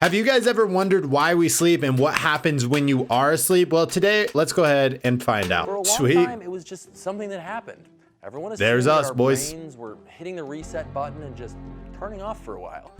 Have you guys ever wondered why we sleep and what happens when you are asleep? Well, today, let's go ahead and find out. For a long Sweet. time, it was just something that happened. Everyone assumed There's that us, our boys. brains were hitting the reset button and just turning off for a while.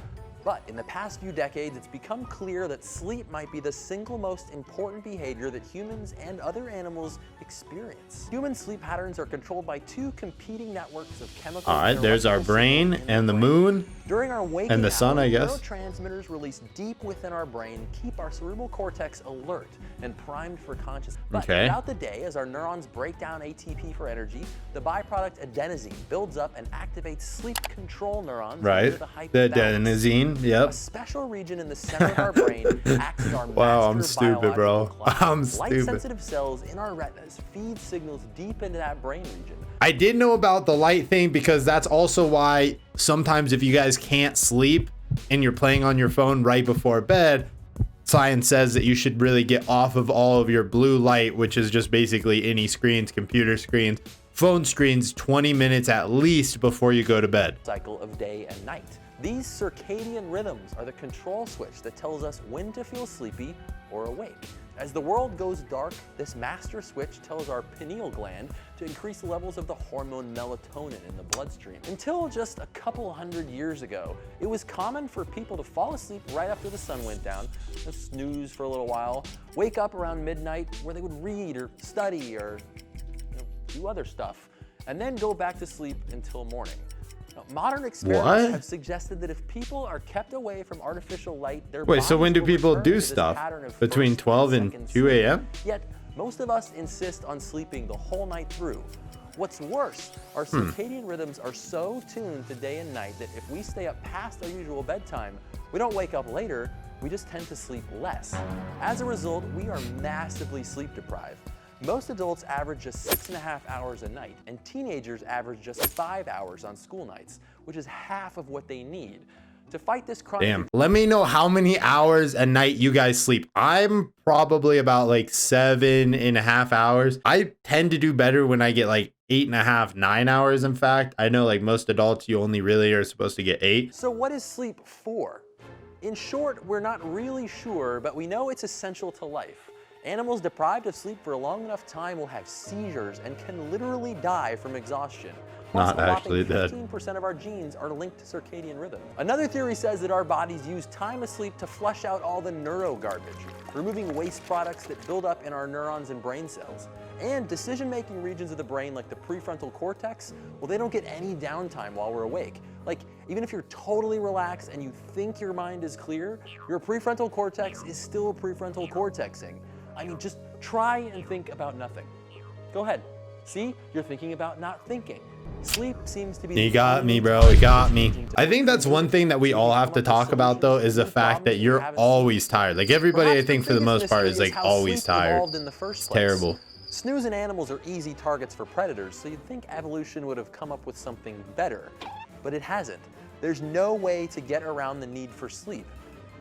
But in the past few decades, it's become clear that sleep might be the single most important behavior that humans and other animals experience. Human sleep patterns are controlled by two competing networks of chemicals. All right, there's our brain and the moon. During our waking and the sun, I guess. Neurotransmitters released deep within our brain keep our cerebral cortex alert and primed for consciousness. But throughout the day, as our neurons break down ATP for energy, the byproduct adenosine builds up and activates sleep control neurons. Right, the adenosine, yep. A special region in the center of our brain acts as our wow, I'm master stupid, bro. biological clock. I'm stupid. Light-sensitive cells in our retinas feed signals deep into that brain region. I did know about the light thing because that's also why sometimes if you guys can't sleep and you're playing on your phone right before bed, science says that you should really get off of all of your blue light, which is just basically any screens, computer screens, phone screens, 20 minutes at least before you go to bed. Cycle of day and night. These circadian rhythms are the control switch that tells us when to feel sleepy or awake. As the world goes dark, this master switch tells our pineal gland to increase the levels of the hormone melatonin in the bloodstream. Until just a couple hundred years ago, it was common for people to fall asleep right after the sun went down, snooze for a little while, wake up around midnight where they would read or study or do other stuff, and then go back to sleep until morning. Modern experiments have suggested that if people are kept away from artificial light, so when do people do stuff? Between 12 and 2 a.m.? Yet, most of us insist on sleeping the whole night through. What's worse, our circadian rhythms are so tuned to day and night that if we stay up past our usual bedtime, we don't wake up later, we just tend to sleep less. As a result, we are massively sleep deprived. Most adults average just 6.5 hours a night, and teenagers average just 5 hours on school nights, which is half of what they need. To fight this chronic... Damn, let me know how many hours a night you guys sleep. I'm probably about like 7.5 hours. I tend to do better when I get like 8.5, 9 hours. In fact, I know like most adults, you only really are supposed to get 8. So what is sleep for? In short, we're not really sure, but we know it's essential to life. Animals deprived of sleep for a long enough time will have seizures and can literally die from exhaustion. Not actually dead. 15% of our genes are linked to circadian rhythm. Another theory says that our bodies use time asleep to flush out all the neuro garbage, removing waste products that build up in our neurons and brain cells. And decision-making regions of the brain like the prefrontal cortex, well, they don't get any downtime while we're awake. Like, even if you're totally relaxed and you think your mind is clear, your prefrontal cortex is still prefrontal cortexing. I mean, just try and think about nothing. Go ahead. See, you're thinking about not thinking. Sleep seems to be... You got me, bro. You got me. I think that's one thing that we all have to talk about, though, is the fact that you're always tired. Like, everybody, I think, for the most part, is, like, always tired. It's terrible. Snoozing animals are easy targets for predators, so you'd think evolution would have come up with something better. But it hasn't. There's no way to get around the need for sleep.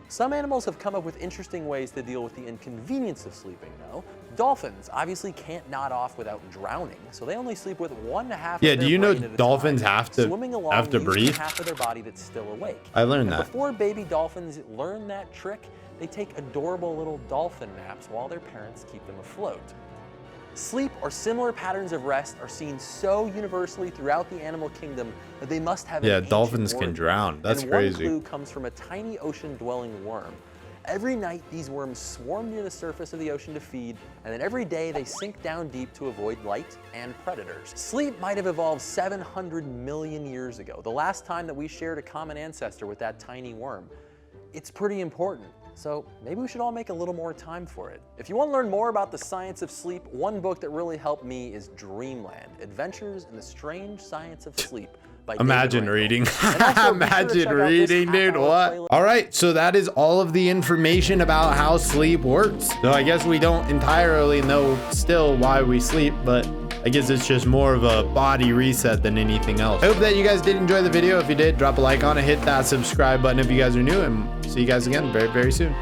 Some animals have come up with interesting ways to deal with the inconvenience of sleeping, though. Dolphins obviously can't nod off without drowning, so they only sleep with 1/2 of their do you know brain at a dolphins time, have to breathe? using half of their body that's still awake. I learned that. Before baby dolphins learn that trick, they take adorable little dolphin naps while their parents keep them afloat. Sleep or similar patterns of rest are seen so universally throughout the animal kingdom that they must have an dolphins ancient can origin. drown. That's and crazy. One clue comes from a tiny ocean-dwelling worm. Every night, these worms swarm near the surface of the ocean to feed, and then every day they sink down deep to avoid light and predators. Sleep might have evolved 700 million years ago, the last time that we shared a common ancestor with that tiny worm. It's pretty important. So maybe we should all make a little more time for it. If you want to learn more about the science of sleep, one book that really helped me is Dreamland: Adventures in the Strange Science of Sleep. Imagine reading. Imagine reading, dude. What? All right, so that is all of the information about how sleep works. So I guess we don't entirely know still why we sleep, but I guess it's just more of a body reset than anything else. I hope that you guys did enjoy the video. If you did, drop a like on it, hit that subscribe button if you guys are new, and see you guys again very, very soon.